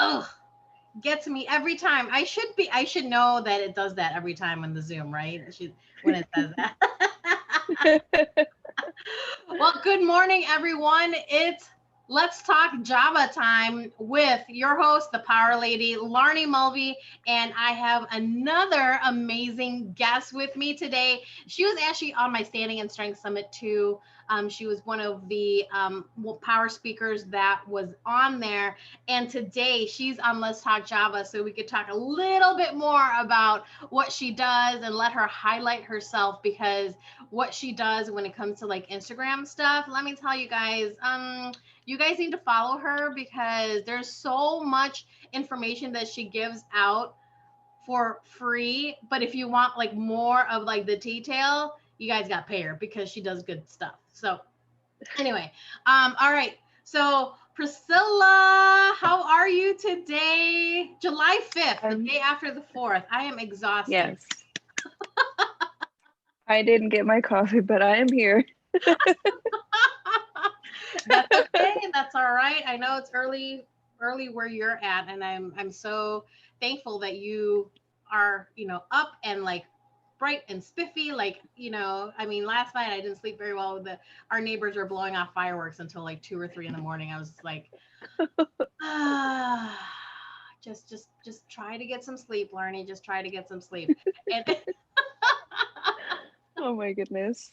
oh, gets me every time. I should know that it does that every time on the Zoom, right? When it does that. Well, good morning, everyone. It's Let's Talk Java time with your host, the Power Lady, Laarni Mulvey, and I have another amazing guest with me today. She was actually on my Standing and Strength Summit too. She was one of the power speakers that was on there, and today she's on Let's Talk Java, so we could talk a little bit more about what she does and let her highlight herself because what she does when it comes to like Instagram stuff. Let me tell you guys, you guys need to follow her because there's so much information that she gives out for free. But if you want like more of like the detail, you guys got to pay her because she does good stuff. So anyway, all right. So Priscilla, how are you today? July 5th, the Um, day after the 4th. I am exhausted. yes, I didn't get my coffee, but I am here. That's okay. That's all right. I know it's early where you're at, and I'm so thankful that you are, up and like bright and spiffy. Like, I mean, last night I didn't sleep very well. Our neighbors were blowing off fireworks until like 2 or 3 in the morning. I was just like, ah, just try to get some sleep, Larnie. Just try to get some sleep. And Oh my goodness.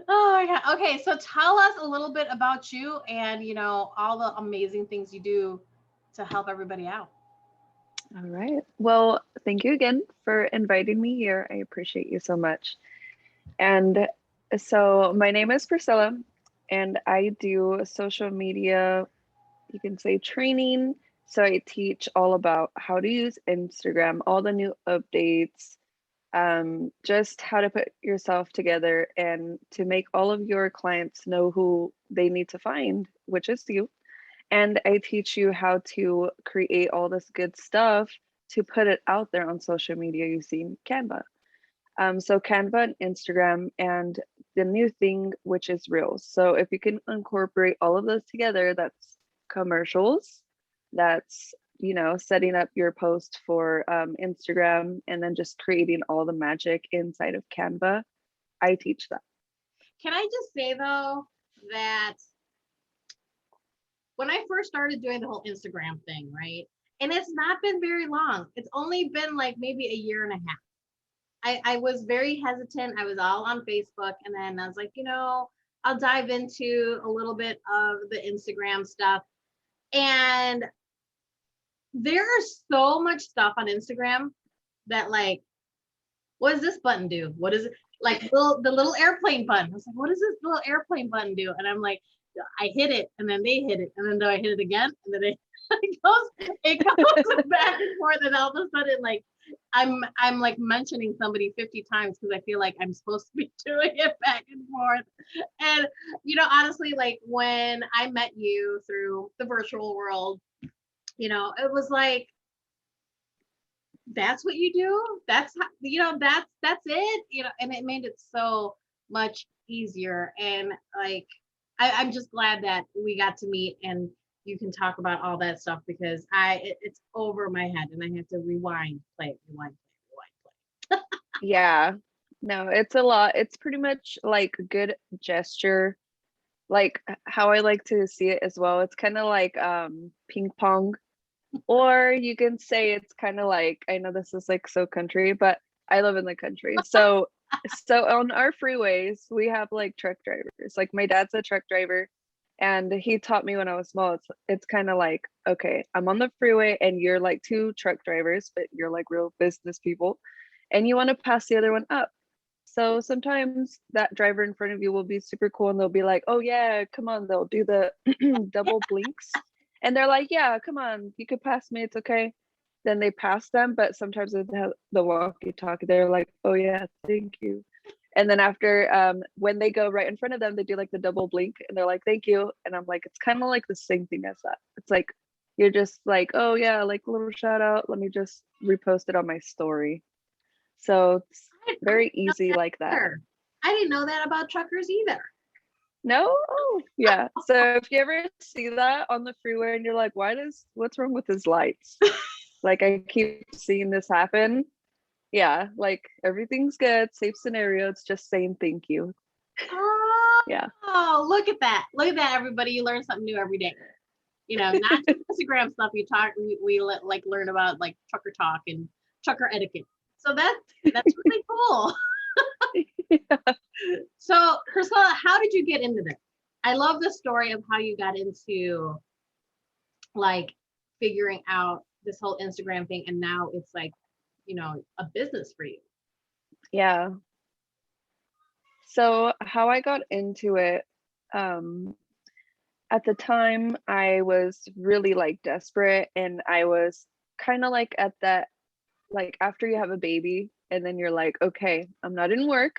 oh my God. Okay, so tell us a little bit about you and all the amazing things you do to help everybody out. All right. Well, thank you again for inviting me here. I appreciate you so much. And so, my name is Priscilla, and I do social media, you can say training. So, I teach all about how to use Instagram, all the new updates, just how to put yourself together and to make all of your clients know who they need to find, which is you. And I teach you how to create all this good stuff to put it out there on social media using Canva. So Canva and Instagram and the new thing, which is Reels. So if you can incorporate all of those together, that's commercials, that's setting up your post for Instagram, and then just creating all the magic inside of Canva. I teach that. Can I just say though that when I first started doing the whole Instagram thing, right? And it's not been very long. It's only been like maybe a year and a half. I was very hesitant. I was all on Facebook, and then I was like, I'll dive into a little bit of the Instagram stuff. And there's so much stuff on Instagram that like, what does this button do? What is it? Like the little airplane button. I was like, what does this little airplane button do? And I'm like, I hit it, and then they hit it, and then do I hit it again? And then it goes back and forth, and all of a sudden, like I'm like mentioning somebody 50 times because I feel like I'm supposed to be doing it back and forth. And honestly, like when I met you through the virtual world, it was like that's what you do. That's how, that's it. And it made it so much easier. And like I'm just glad that we got to meet and you can talk about all that stuff because it's over my head and I have to rewind, play it, rewind, play, Yeah. No, it's a lot. It's pretty much like a good gesture, like how I like to see it as well. It's kind of like ping pong, or you can say it's kind of like, I know this is like so country, but I live in the country. So on our freeways, we have like truck drivers. Like my dad's a truck driver, and he taught me when I was small. It's kind of like, okay, I'm on the freeway and you're like two truck drivers, but you're like real business people, and you want to pass the other one up. So sometimes that driver in front of you will be super cool and they'll be like, oh yeah, come on, they'll do the double blinks. And they're like, yeah, come on, you could pass me, it's okay. Then they pass them, but sometimes with the walkie-talkie, they're like, oh yeah, thank you. And then after, when they go right in front of them, they do like the double blink and they're like, thank you. And I'm like, it's kind of like the same thing as that. It's like, you're just like, oh yeah, like a little shout out, let me just repost it on my story. So it's I very didn't know easy that like that. either. I didn't know that about truckers either. No? Oh, yeah. So if you ever see that on the freeway and you're like, what's wrong with his lights? Like I keep seeing this happen. Yeah, like everything's good, safe scenario. It's just saying thank you. Oh, Yeah. look at that. Look at that, everybody. You learn something new every day. You know, not just Instagram stuff. We like learn about like trucker talk and trucker etiquette. So that's really cool. Yeah. So Priscilla, how did you get into this? I love the story of how you got into like figuring out this whole Instagram thing, and now it's like, you know, a business for you. Yeah. So how I got into it, um, at the time I was really like desperate, and I was kind of like at that, like after you have a baby and then you're like, okay, I'm not in work.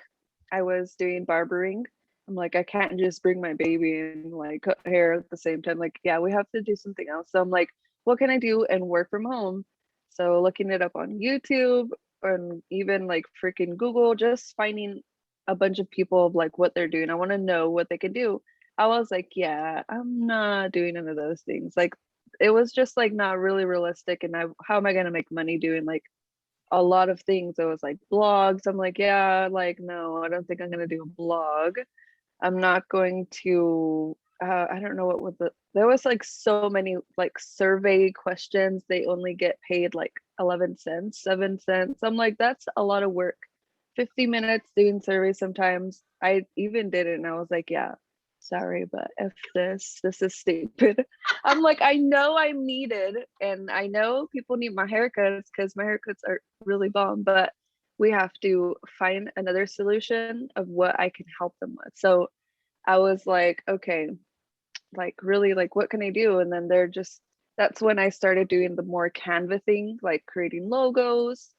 I was doing barbering. I'm like, I can't just bring my baby and like cut hair at the same time. Like, yeah, we have to do something else. So I'm like, what can I do and work from home? So looking it up on YouTube and even like freaking Google, just finding a bunch of people of like what they're doing. I want to know what they can do. I was like, yeah, I'm not doing none of those things. Like it was just like not really realistic. And how am I gonna make money doing like a lot of things? It was like blogs. I'm like, yeah, like no, I don't think I'm gonna do a blog. I'm not going to I don't know what was there was like so many like survey questions. They only get paid like 11 cents, 7 cents. I'm like, that's a lot of work. 50 minutes doing surveys sometimes. I even did it and I was like, yeah, sorry, but if this is stupid. I'm like, I know I'm needed and I know people need my haircuts because my haircuts are really bomb, but we have to find another solution of what I can help them with. So I was like, okay, like really, like what can I do? And then that's when I started doing the more Canva thing, like creating logos,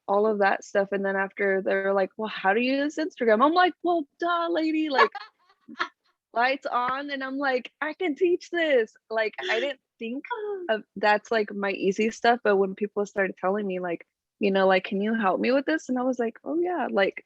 all of that stuff. And then after they're like, well, how do you use Instagram? I'm like, well, duh, lady, like lights on. And I'm like, I can teach this. Like I didn't think of that's like my easy stuff. But when people started telling me like, you know, like, can you help me with this? And I was like, oh yeah, like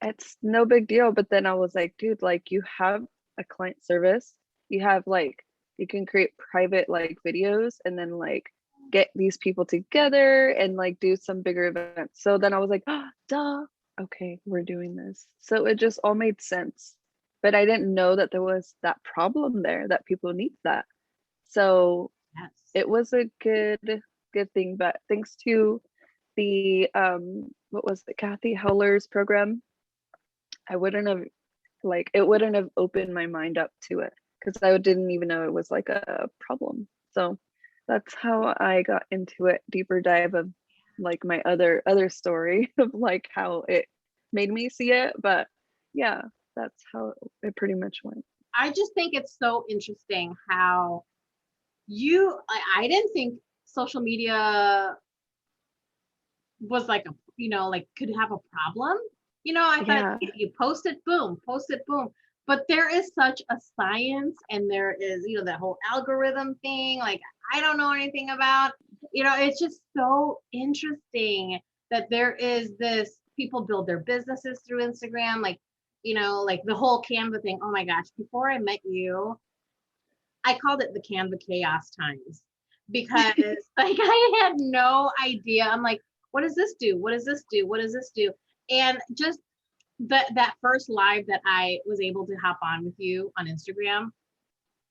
it's no big deal. But then I was like, dude, like you have a client service, you have like, you can create private like videos and then like get these people together and like do some bigger events. So then I was like, oh, duh, okay, we're doing this. So it just all made sense. But I didn't know that there was that problem there, that people need that. So Yes. it was a good thing. But thanks to the what was it, Kathy Howler's program, I wouldn't have like it wouldn't have opened my mind up to it because I didn't even know it was like a problem. So that's how I got into it. Deeper dive of like my other story of like how it made me see it. But yeah, that's how it pretty much went. I just think it's so interesting how I didn't think social media was like a, you know, like could have a problem. You know, I thought Yeah. you post it, boom, post it, boom. But there is such a science, and there is, you know, that whole algorithm thing. Like I don't know anything about. You know, it's just so interesting that there is this. People build their businesses through Instagram, like, you know, like the whole Canva thing. Oh my gosh! Before I met you, I called it the Canva chaos times because like I had no idea. I'm like, what does this do? What does this do? What does this do? And just that first live that I was able to hop on with you on Instagram,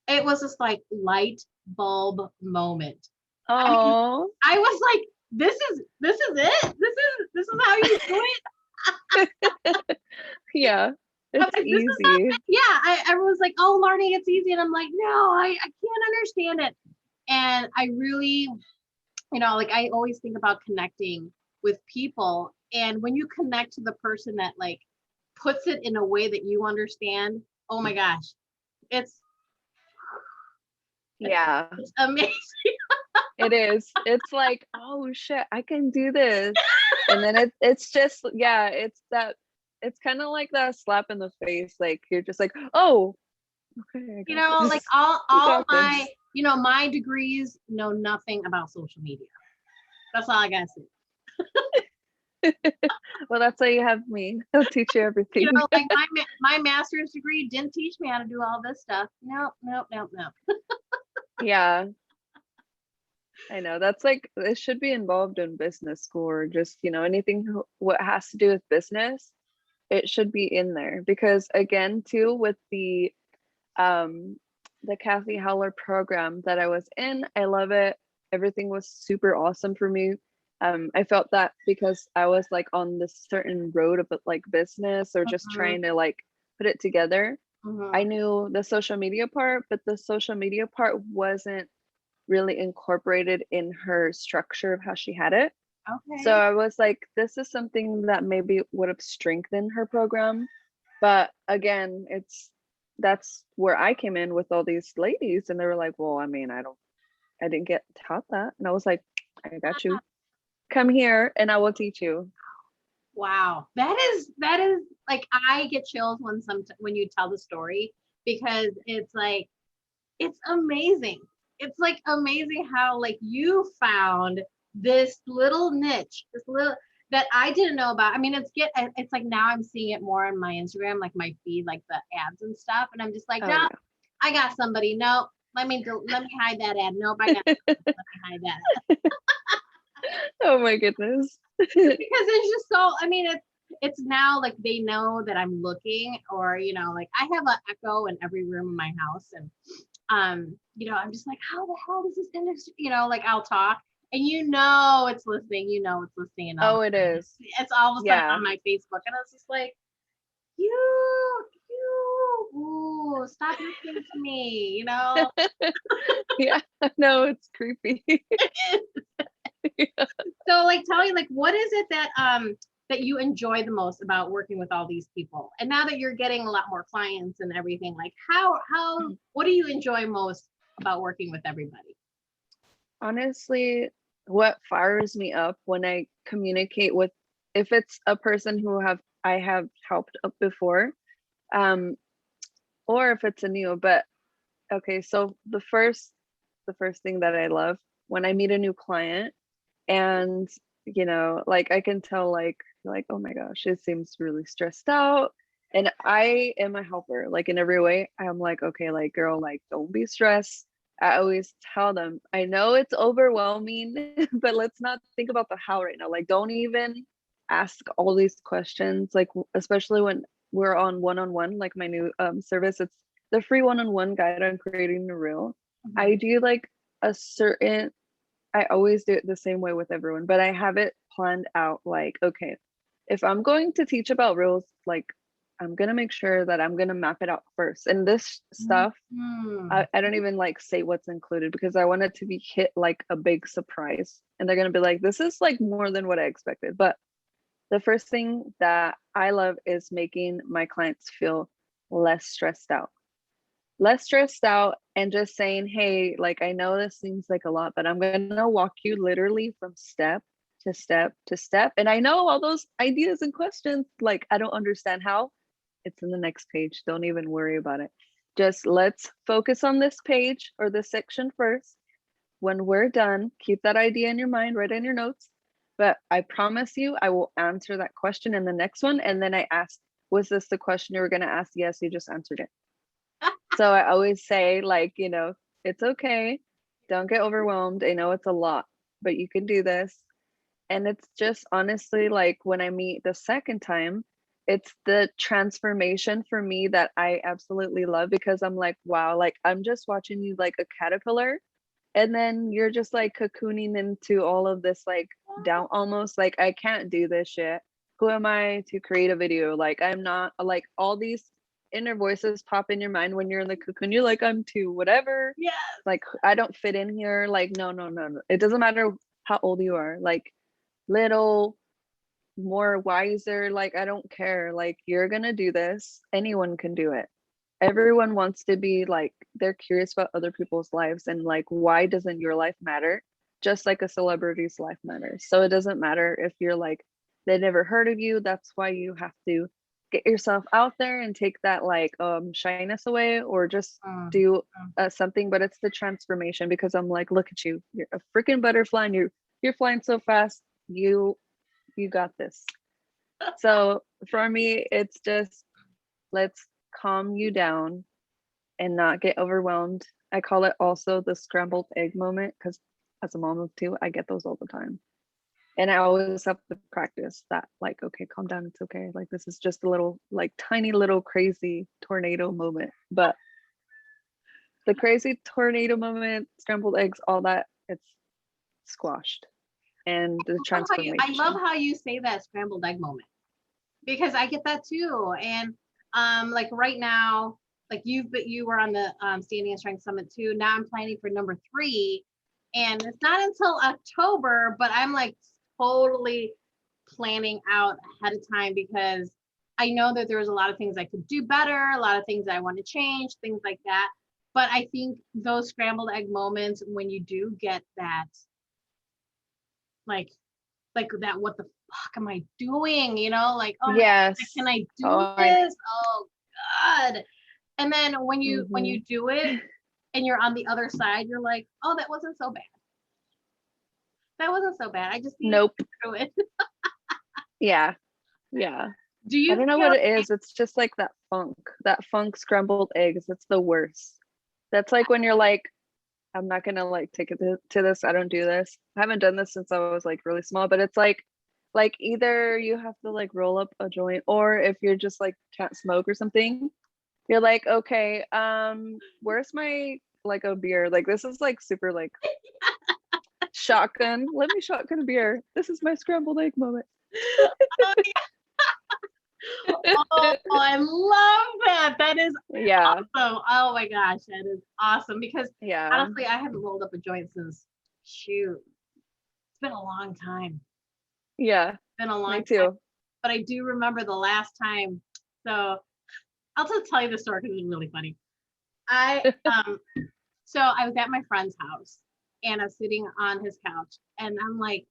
it was just like light bulb moment. I mean, Oh. I was like, this is it. This is how you do it. Yeah. I'm It's like, this is not, easy. yeah. I was like, oh, Laarni, it's easy. And I'm like, no, I can't understand it. And I really, you know, like I always think about connecting with people. And when you connect to the person that like puts it in a way that you understand, oh my gosh, it's Yeah. it's amazing. It is. It's like, oh shit, I can do this. And then it's just, yeah, it's kind of like that slap in the face. Like you're just like, oh, okay, I You got know, like this. You all got my, this. you know, my degrees know nothing about social media. That's all I gotta say. Well, that's why you have me. I'll teach you everything. Like my master's degree didn't teach me how to do all this stuff. Nope, nope, nope, nope. Yeah, I know. That's like, it should be involved in business school or just, anything what has to do with business. It should be in there because again, too, with um the Kathy Howler program that I was in, I love it. Everything was super awesome for me. I felt that because I was like on this certain road of like business or just Mhm, trying to like put it together. I mhm. knew the social media part, but the social media part wasn't really incorporated in her structure of how she had it. So Okay. I was like, this is something that maybe would have strengthened her program. But again, that's where I came in with all these ladies, and they were like, well, I mean, I didn't get taught that. And I was like, I got you. Come here and I will teach you. Wow. That is like I get chills when you tell the story because it's amazing. It's like amazing how like you found this little niche, this little that I didn't know about. I mean, it's like now I'm seeing it more on my Instagram, like my feed, like the ads and stuff, and I'm just like, Oh no, yeah. I got somebody. No, let me hide that ad. Nope, I got let me hide that Oh my goodness. because it's just so. I mean, it's now like they know that I'm looking, or like I have an echo in every room in my house, and I'm just like, how the hell does this industry, like I'll talk and it's listening, it's listening, and all of Oh, it a sudden is. it's all of a sudden Yeah. on my Facebook, and I was just like, ooh, stop listening to me, Yeah. No, it's creepy. So like tell me, like, what is it that you enjoy the most about working with all these people? And now that you're getting a lot more clients and everything, like how what do you enjoy most about working with everybody? Honestly, what fires me up when I communicate with, if it's a person who I have helped up before, um, or if it's a new, but okay, so the first thing that I love when I meet a new client and like I can tell like, oh my gosh, it seems really stressed out. And I am a helper, like in every way. I'm like, okay, like girl, like don't be stressed. I always tell them, I know it's overwhelming, but let's not think about the how right now. Like don't even ask all these questions, like especially when we're on one, like my new service, it's the free one-on-one guide on creating a reel. Mhm. I do like a certain I always do it the same way with everyone, but I have it planned out like, okay, if I'm going to teach about rules, like I'm gonna make sure that I'm gonna map it out first. And this stuff, Mhm. I don't even like say what's included because I want it to be hit like a big surprise. And they're gonna be like, this is like more than what I expected. But the first thing that I love is making my clients feel less stressed out and just saying, hey, like I know this seems like a lot, but I'm gonna walk you literally from step to step to step. And I know all those ideas and questions, like I don't understand how. It's in the next page. Don't even worry about it. Just let's focus on this page or this section first. When we're done, keep that idea in your mind, write in your notes. But I promise you, I will answer that question in the next one. And then I ask, was this the question you were going to ask? Yes, you just answered it. So I always say, like, it's okay. Don't get overwhelmed. I know it's a lot, but you can do this. And it's just honestly like when I meet the second time, it's the transformation for me that I absolutely love because I'm like, wow, like I'm just watching you like a caterpillar. And then you're just like cocooning into all of this, like down almost like, I can't do this shit. Who am I to create a video? Like, I'm not like all these inner voices pop in your mind when you're in the cocoon. You're like, I'm too whatever. Yeah. Like, I don't fit in here. Like, no, no, no, no. It doesn't matter how old you are. Like, little, more wiser, like I don't care, like you're gonna do this, anyone can do it. Everyone wants to be like, they're curious about other people's lives and like, why doesn't your life matter just like a celebrity's life matters? So it doesn't matter if you're like, they never heard of you. That's why you have to get yourself out there and take that like shyness away, or just Mm, do mm. something. But it's the transformation because I'm like, look at you, you're a freaking butterfly and you're flying so fast. You You got this. So for me, it's just let's calm you down and not get overwhelmed. I call it also the scrambled egg moment because as a mom of two, I get those all the time. And I always have to practice that, like, okay, calm down, it's okay. Like, this is just a little, like, tiny little crazy tornado moment. But the crazy tornado moment, scrambled eggs, all that, it's squashed. And the I love transformation. how you say that scrambled egg moment, because I get that too. And like right now, like you were on the Standing and Strength Summit too. Now I'm planning for number 3, and it's not until October, but I'm like totally planning out ahead of time because I know that there's a lot of things I could do better, a lot of things I want to change, things like that. But I think those scrambled egg moments when you do get that, like that, what the fuck am I doing? You know, like, oh my God, Yes. can I do Oh, this? Oh God. And then when you mhm. do it and you're on the other side, you're like, oh, that wasn't so bad. That wasn't so bad. I just needed to Nope. get through it. Yeah. Yeah. Do I you don't know feel what it is. It's just like that funk scrambled eggs. It's the worst. That's like when you're like, I'm not gonna like take it to this. I don't do this. I haven't done this since I was like really small, but it's like either you have to like roll up a joint or if you're just like can't smoke or something, you're like, okay, where's my like a beer? Like this is like super like shotgun. Let me shotgun a beer. This is my scrambled egg moment. oh, I love that. That is Yeah. awesome. Oh my gosh, that is awesome. Because Yeah. honestly, I haven't rolled up a joint since, shoot, it's been a long time. Yeah. It's been a long Me time. too. But I do remember the last time. So I'll just tell you the story because it's really funny. I so I was at my friend's house and I was sitting on his couch and I'm like,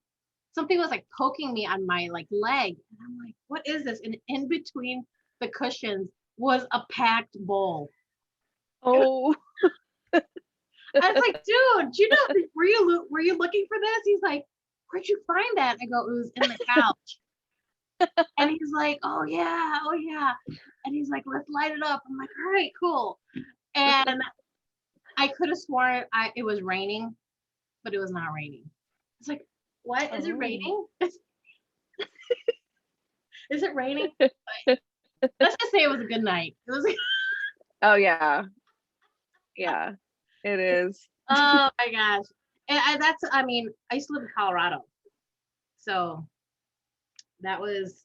something was like poking me on my like leg. And I'm like, what is this? And in between the cushions was a packed bowl. Oh. I was like, dude, you know, were you looking for this? He's like, where'd you find that? I go, it was in the couch. And he's like, oh yeah, oh yeah. And he's like, let's light it up. I'm like, all right, cool. And I could have sworn it was raining, but it was not raining. It's like, what? Is it Oh. raining? Is it raining? Let's just say it was a good night. It was. Oh yeah. Yeah. It is. Oh my gosh. And I mean, I used to live in Colorado. So that was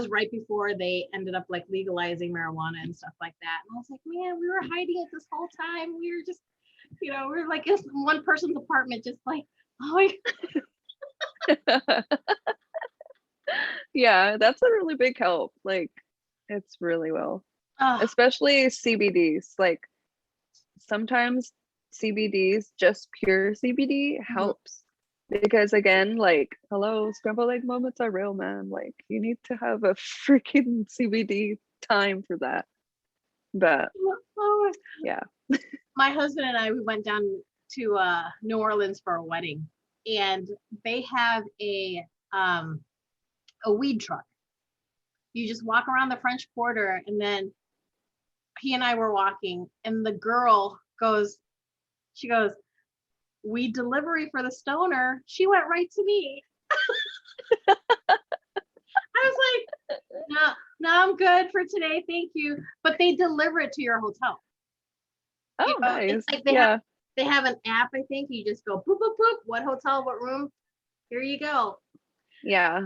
right before they ended up like legalizing marijuana and stuff like that. And I was like, man, we were hiding it this whole time. We were just, we were like in one person's apartment, just like, oh my Yeah, that's a really big help. Like it's really well. God. Especially CBDs. Like sometimes CBDs, just pure CBD helps. Because again, like, hello, scrambled egg moments are real, man. Like you need to have a freaking CBD time for that. But Oh, yeah. my husband and I, we went down to New Orleans for a wedding, and they have a weed truck. You just walk around the French Quarter, and then he and I were walking, and the girl goes, she goes, weed delivery for the stoner. She went right to me. I was like, no, no, I'm good for today, thank you. But they deliver it to your hotel. Oh, It's nice. like Yeah. they have an app. I think you just go boop boop boop. What hotel? What room? Here you go. Yeah.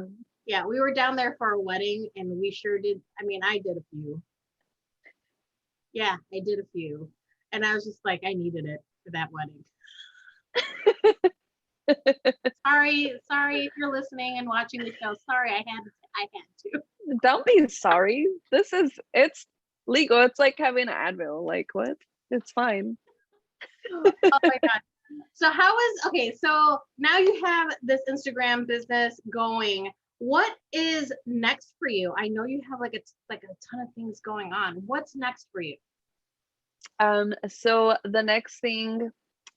Yeah, we were down there for a wedding, and we sure did. I mean, I did a few. Yeah, I did a few, and I was just like, I needed it for that wedding. Sorry if you're listening and watching the show. Sorry, I had to. Don't be sorry. It's legal. It's like having an Advil. Like what? It's fine. Oh my God. So so now you have this Instagram business going. What is next for you? I know you have like a ton of things going on. What's next for you? So the next thing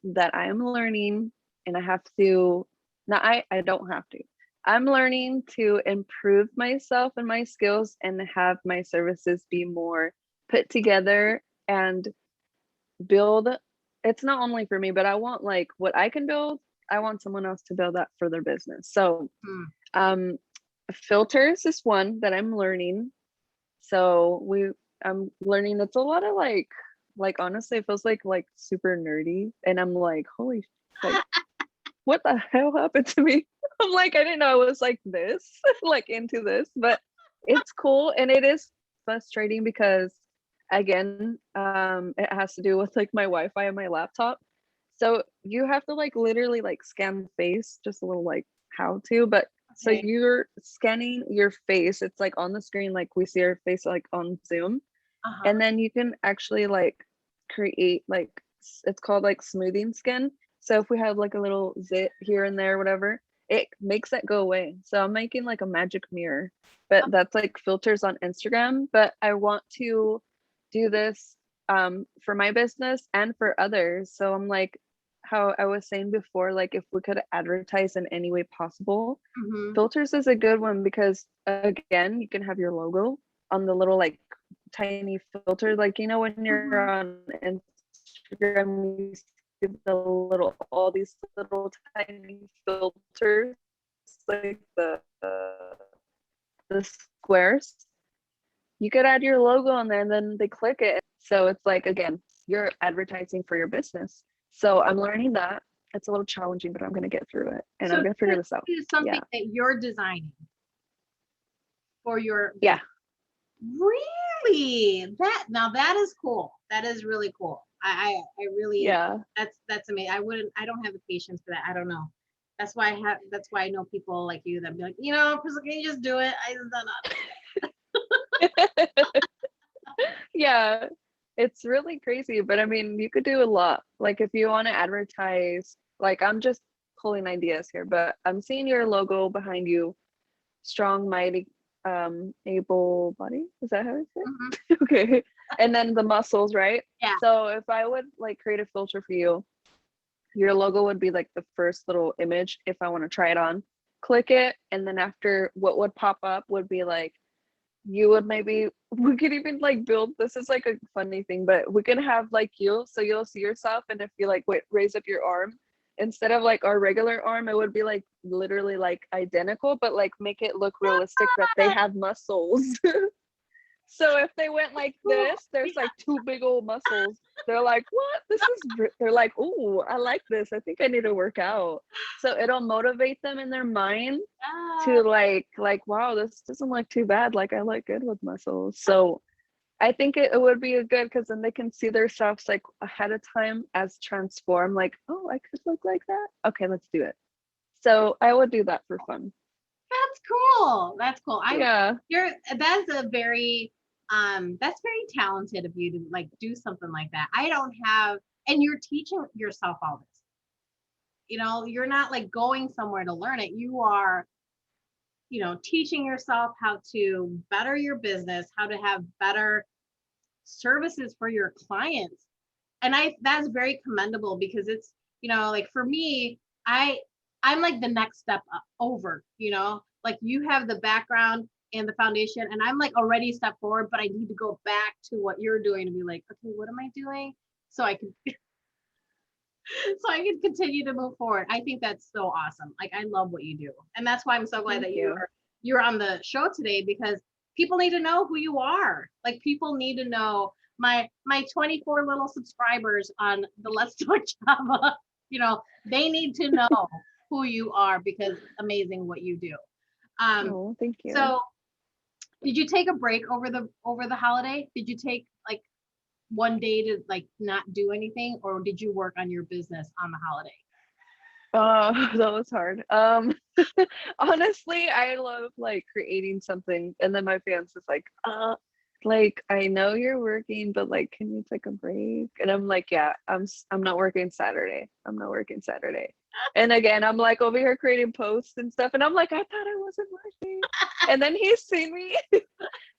that I am learning, and I have to, no, I don't have to. I'm learning to improve myself and my skills and have my services be more put together and build. It's not only for me, but I want like what I can build, I want someone else to build that for their business. So um filters is one that I'm learning. So I'm learning. It's a lot of like honestly it feels like super nerdy, and I'm like, holy like what the hell happened to me? I'm like, I didn't know I was like this, like into this, but it's cool. And it is frustrating because again, it has to do with like my Wi-Fi on my laptop. So you have to like literally like scan the face, just a little like how to, but so Okay. you're scanning your face, it's like on the screen, like we see our face like on Zoom. Uh-huh. And then you can actually like create like it's called like smoothing skin. So if we have like a little zit here and there, whatever, it makes that go away. So I'm making like a magic mirror, but that's like filters on Instagram. But I want to do this for my business and for others. So I'm like, how I was saying before, like if we could advertise in any way possible, Mm-hmm. filters is a good one because again, you can have your logo on the little like tiny filter, like you know when you're Mm-hmm. on Instagram you see the little all these little tiny filters, like the squares. You could add your logo on there and then they click it, so it's like again you're advertising for your business. So I'm learning that. It's a little challenging, but I'm going to get through it and So I'm going to figure this this out. is something Yeah. that you're designing for your Yeah. business. Really? That is cool. That is really cool. I really Yeah. that's amazing. I don't have the patience for that. I don't know. That's why I know people like you that be like, Priscilla, can you just do it? I just don't know. Yeah, it's really crazy, but I mean, you could do a lot. Like if you want to advertise, like I'm just pulling ideas here, but I'm seeing your logo behind you, strong, mighty, able body. Is that how it's Mhm. said? Okay. And then the muscles, right? Yeah. So if I would like create a filter for you, your logo would be like the first little image if I want to try it on. Click it, and then after what would pop up would be like you would maybe we could even like build this is like a funny thing, but we can have like you so you'll see yourself, and if you like wait, raise up your arm instead of like our regular arm, it would be like literally like identical, but like make it look realistic that they have muscles. So if they went like this, there's like two big old muscles. They're like, what? They're like, oh, I like this. I think I need to work out. So it'll motivate them in their mind Ah, to like, wow, this doesn't look too bad. Like I look good with muscles. So I think it would be a good because then they can see themselves like ahead of time as transform, like, oh, I could look like that. Okay, let's do it. So I would do that for fun. that's cool. That's cool. Yeah. You're that's very talented of you to like do something like that. I don't have, and you're teaching yourself all this. You're not like going somewhere to learn it. You are, teaching yourself how to better your business, how to have better services for your clients. And that's very commendable because it's, like for me, I'm like the next step over, like you have the background and the foundation, and I'm like already step forward, but I need to go back to what you're doing to be like, okay, what am I doing? So I can so I can continue to move forward. I think that's so awesome. Like I love what you do. And that's why I'm so glad Thank that you. you're on the show today, because people need to know who you are. Like people need to know my 24 little subscribers on the Let's Talk Java, they need to know who you are because it's amazing what you do. Oh, thank you. So did you take a break over the holiday? Did you take like one day to like not do anything, or did you work on your business on the holiday? Oh, that was hard. Honestly, I love like creating something, and then my fans is like I know you're working, but like, can you take a break? And I'm like, yeah, I'm not working Saturday. I'm not working Saturday. And again, I'm like over here creating posts and stuff, and I'm like, I thought I wasn't working. And then he's seen me.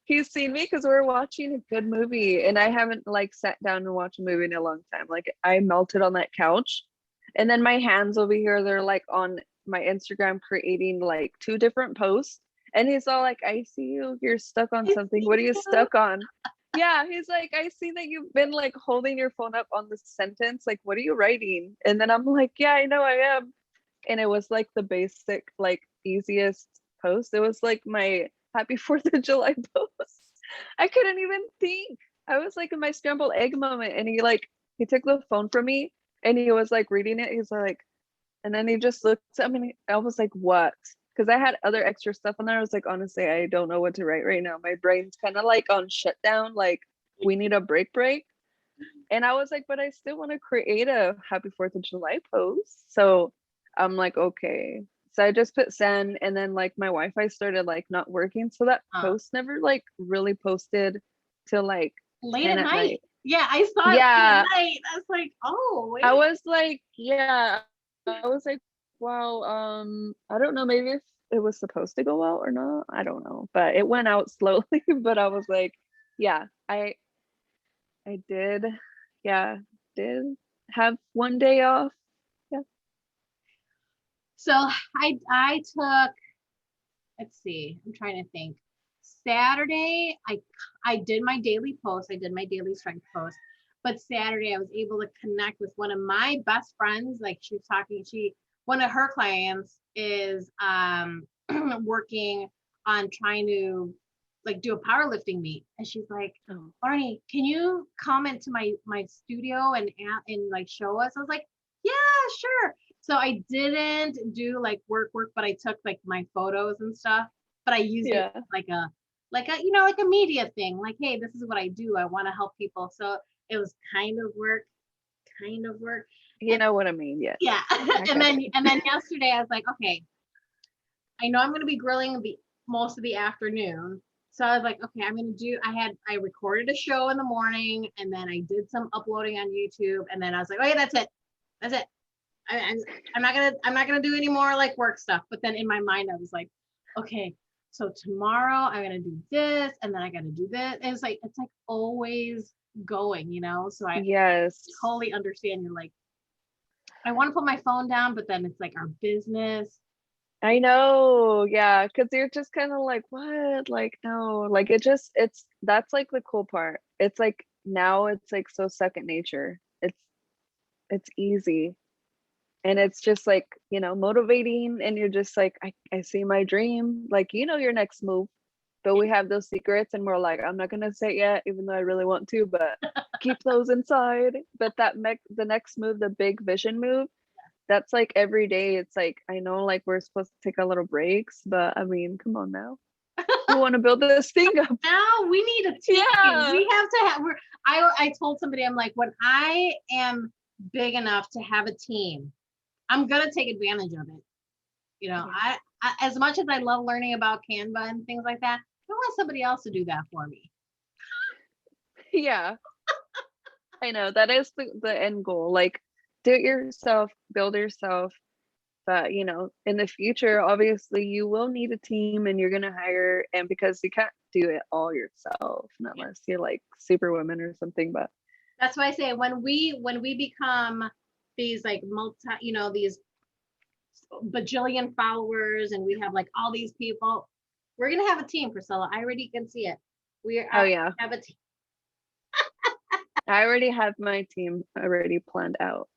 He's seen me because we're watching a good movie, and I haven't like sat down and watched a movie in a long time. Like I melted on that couch, and then my hands over here, they're like on my Instagram creating like 2 different posts. And he's all like, I see you, you're stuck on something. What are you stuck on? Yeah, he's like, I see that you've been like holding your phone up on the sentence. Like, what are you writing? And then I'm like, yeah, I know I am. And it was like the basic, like easiest post. It was like my happy 4th of July post. I couldn't even think. I was like in my scrambled egg moment, and he took the phone from me and he was like reading it. He's like, and then he just looked at me and I was like, what? Because I had other extra stuff on there. I was like, honestly, I don't know what to write right now. My brain's kind of like on shutdown, like we need a break. And I was like, but I still want to create a happy 4th of July post. So I'm like, okay. So I just put send, and then like my Wi-Fi started like not working. So that post never like really posted till like late 10 at at night. night. Yeah, I saw it late Yeah. at night. I was like, oh, wait. I was like, yeah. I was like, wow, I don't know, maybe if it was supposed to go out or not. I don't know. But it went out slowly. But I was like, yeah, I did, yeah, did have one day off. Yeah. So I took, let's see, I'm trying to think. Saturday, I did my daily post. I did my daily strength post. But Saturday, I was able to connect with one of my best friends. Like she was talking, one of her clients is working on trying to like do a powerlifting meet, and she's like, Oh. Laarni, can you come into my studio and like show us? I was like, yeah, sure. So I didn't do like work, but I took like my photos and stuff, but I used it like a like a media thing. Like, hey, this is what I do. I want to help people. So it was kind of work. You know what I mean? Yes. Yeah. and then yesterday I was like, okay, I know I'm going to be grilling most of the afternoon. So I was like, okay, I recorded a show in the morning, and then I did some uploading on YouTube, and then I was like, okay, that's it. I'm not gonna do any more like work stuff. But then in my mind, I was like, okay, so tomorrow I'm gonna do this, and then I gotta do this. And it's like always going, So I totally understand. You're like, I want to put my phone down, but then it's like our business. I know, yeah, because you're just kind of like, what? Like, no, like that's like the cool part. It's like now it's like so second nature. It's easy. And it's just like, motivating, and you're just like, I see my dream, like, your next move. But we have those secrets, and we're like, I'm not gonna say it yet, even though I really want to, but keep those inside. But the next move, the big vision move, that's like every day. It's like, I know like we're supposed to take a little breaks, but I mean, come on now. We want to build this thing up. Now we need a team. Yeah. We have to have. I told somebody, I'm like, when I am big enough to have a team, I'm gonna take advantage of it. I as much as I love learning about Canva and things like that, I want somebody else to do that for me. Yeah. I know that is the end goal. Like, do it yourself, build yourself. But in the future, obviously you will need a team, and you're gonna hire, and because you can't do it all yourself unless you're like Superwoman or something. But that's why I say when we become these like these bajillion followers, and we have like all these people, we're gonna have a team, Priscilla. I already can see it. Have a team. I already have my team already planned out.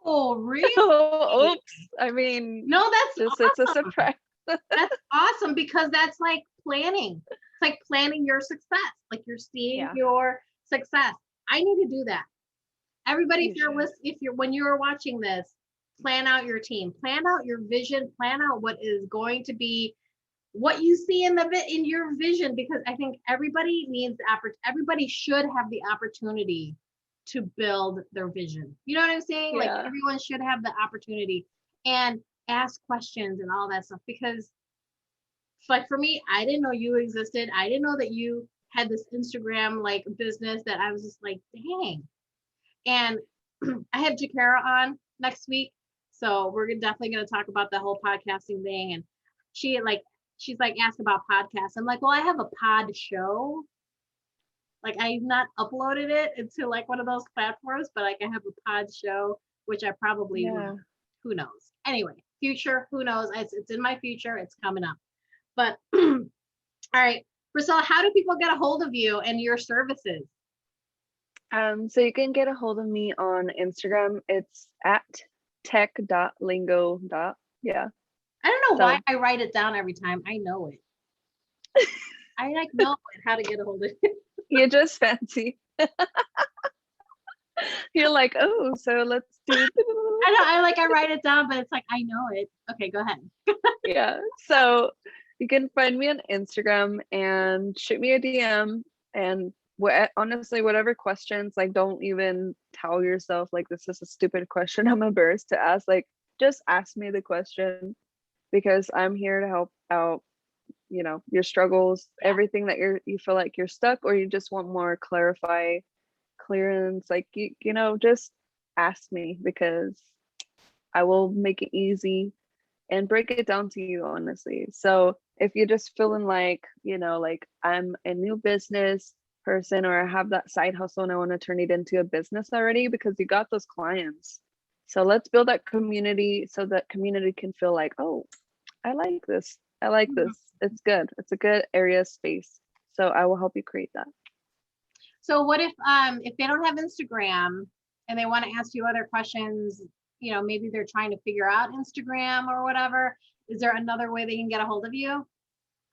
Oh, really? Oh, oops. I mean, no, that's awesome. It's a surprise. That's awesome, because that's like planning. It's like planning your success. Like you're seeing your success. I need to do that. Everybody, when you're watching this, plan out your team, plan out your vision, plan out what is going to be what you see in your vision, because I think everybody everybody should have the opportunity to build their vision. You know what I'm saying? Yeah. Like everyone should have the opportunity and ask questions and all that stuff, because like for me, I didn't know you existed. I didn't know that you had this Instagram like business that I was just like, dang. And I have Jakara on next week. So we're definitely going to talk about the whole podcasting thing. And she's like asked about podcasts. I'm like, well, I have a pod show. Like I've not uploaded it into like one of those platforms, but like I have a pod show, which I probably will. Who knows? Anyway, future, who knows? It's in my future. It's coming up. But all right, Priscilla, how do people get a hold of you and your services? So you can get a hold of me on Instagram. It's at tech.lingo. Yeah. I don't know So why I write it down every time. I know it. I like know how to get a hold of it. you're just fancy. You're like, oh, so let's do I know I write it down, but it's like I know it. Okay, go ahead. yeah. So you can find me on Instagram and shoot me a DM and honestly, whatever questions, like don't even tell yourself like this is a stupid question I'm embarrassed to ask. Like just ask me the question because I'm here to help out, your struggles, everything that you feel like you're stuck or you just want more clearance, like just ask me because I will make it easy and break it down to you honestly. So if you're just feeling like, like I'm a new business person or I have that side hustle and I want to turn it into a business already because you got those clients. So let's build that community so that community can feel like, oh, I like this. I like this. It's good. It's a good area of space. So I will help you create that. So what if they don't have Instagram and they want to ask you other questions, maybe they're trying to figure out Instagram or whatever. Is there another way they can get a hold of you?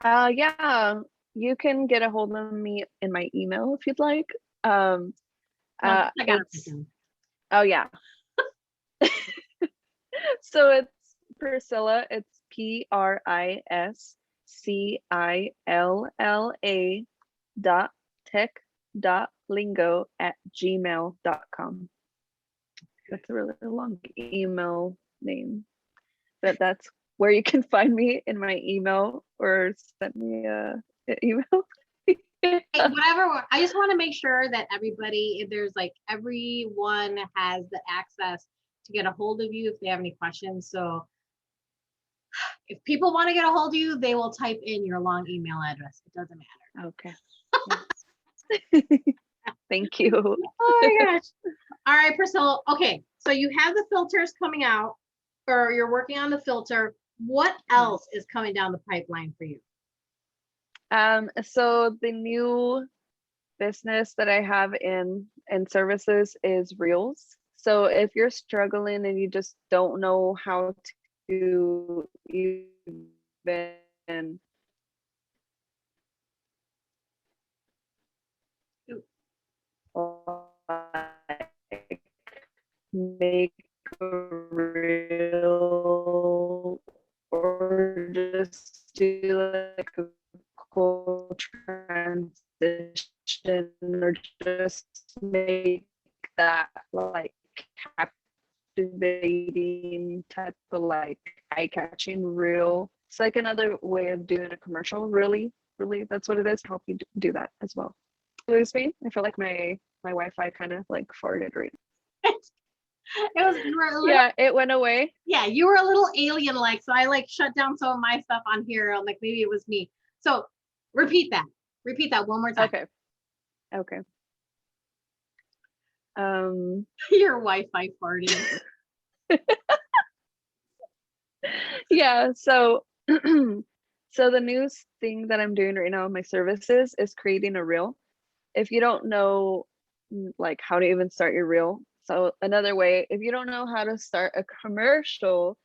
Yeah, you can get a hold of me in my email if you'd like. I got it. Oh yeah. So it's Priscilla. It's Priscilla .tech.lingo@gmail.com. That's a really long email name, but that's where you can find me in my email or send me an email. Hey, whatever. I just want to make sure that everyone has the access to get a hold of you if they have any questions. So if people want to get a hold of you, they will type in your long email address. It doesn't matter. Okay. Thank you. Oh my gosh. All right, Priscilla. Okay, so you have the filters coming out, or you're working on the filter. What else is coming down the pipeline for you? So the new business that I have in services is Reels. So if you're struggling and you just don't know how to even like make a reel or just do like a cool transition or just make that like captivating type of like eye-catching reel. It's like another way of doing a commercial. Really that's what it is. Help you do that as well. Lose me. I feel like my Wi-Fi kind of like farted right. Yeah, it went away. Yeah, you were a little alien like, so I like shut down some of my stuff on here. I'm like, maybe it was me. So repeat that one more time. Okay. Your Wi-Fi farting. Yeah, so so the new thing that I'm doing right now in my services is creating a reel. If you don't know like how to even start your reel, so another way, if you don't know how to start a commercial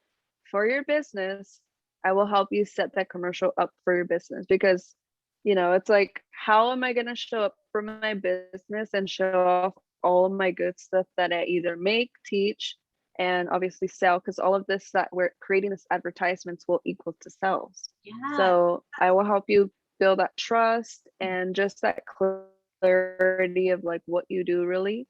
for your business, I will help you set that commercial up for your business because it's like, how am I going to show up for my business and show off all of my good stuff that I either make, teach, and obviously sell, because all of this that we're creating as advertisements will equal to sales. Yeah. So I will help you build that trust and just that clarity of like what you do really.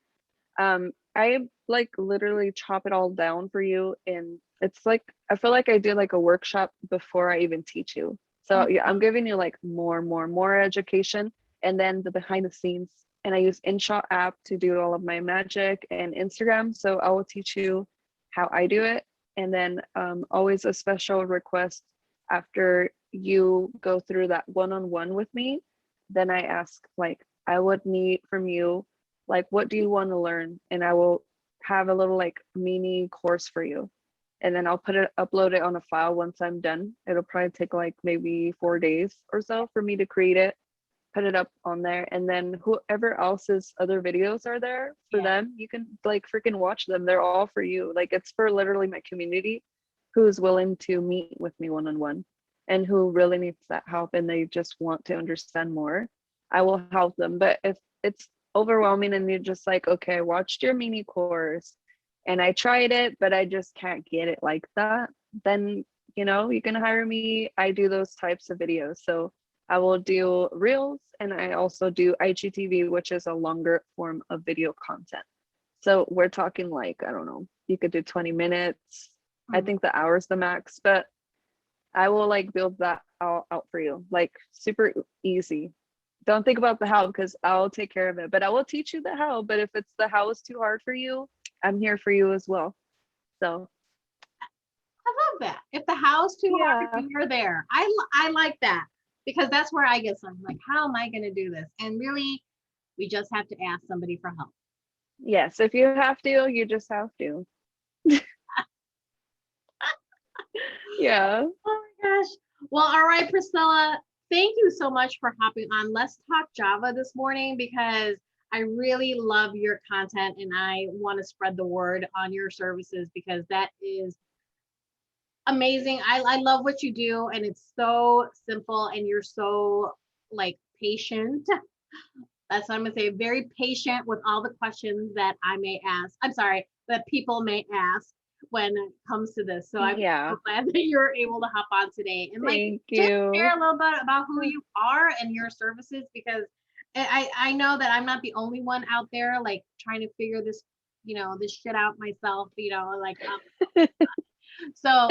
I like literally chop it all down for you, and it's like I feel like I do like a workshop before I even teach you. So yeah, I'm giving you like more education, and then the behind the scenes. And I use InShot app to do all of my magic and Instagram. So I will teach you how I do it, and then always a special request after you go through that one-on-one with me. Then I ask like, I would need from you like, what do you want to learn? And I will have a little like mini course for you. and then I'll upload it on a file once I'm done. It'll probably take like maybe 4 days or so for me to create it, put it up on there, and then whoever else's other videos are there for them, you can like freaking watch them. They're all for you. Like it's for literally my community who's willing to meet with me one-on-one and who really needs that help and they just want to understand more. I will help them. But if it's overwhelming and you're just like, okay, I watched your mini course and I tried it, but I just can't get it like that, then you can hire me. I do those types of videos. So I will do reels and I also do IGTV, which is a longer form of video content. So we're talking like, I don't know, you could do 20 minutes. I think the hour's the max, but I will like build that out for you, like super easy. Don't think about the how because I'll take care of it, but I will teach you the how. But if it's the how is too hard for you, I'm here for you as well. So I love that. If the how's too hard, you're there. I like that because that's where I get something like, how am I going to do this? And really, we just have to ask somebody for help. Yes, if you have to, you just have to. Yeah. Oh my gosh. Well, all right, Priscilla, thank you so much for hopping on Let's Talk Java this morning because I really love your content and I want to spread the word on your services because that is amazing. I love what you do and it's so simple and you're so like patient. That's what I'm gonna say, very patient with all the questions that I may ask. I'm sorry, that people may ask when it comes to this. So I'm so glad that you're able to hop on today and like just share a little bit about who you are and your services because I know that I'm not the only one out there like trying to figure this, this shit out myself, like so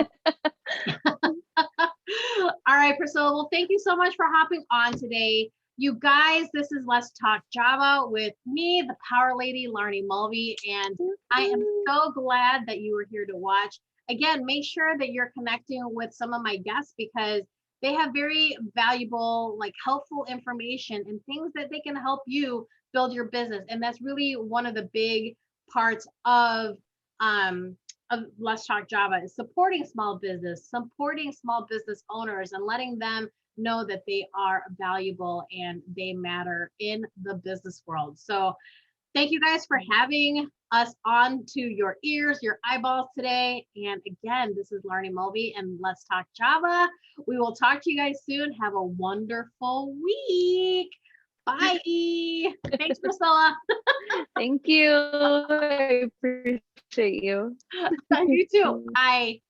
all right, Priscilla. Well, thank you so much for hopping on today. You guys, this is Let's Talk Java with me, the Power Lady, Laarni Mulvey, and I am so glad that you were here to watch. Again, make sure that you're connecting with some of my guests because they have very valuable, like helpful information and things that they can help you build your business. And that's really one of the big parts of Let's Talk Java is supporting small business owners and letting them know that they are valuable and they matter in the business world. So thank you guys for having us on to your ears, your eyeballs today. And again, this is Laarni Mulvey and Let's Talk Java. We will talk to you guys soon. Have a wonderful week. Bye. Thanks, Priscilla. Thank you. I appreciate you. You too. Bye.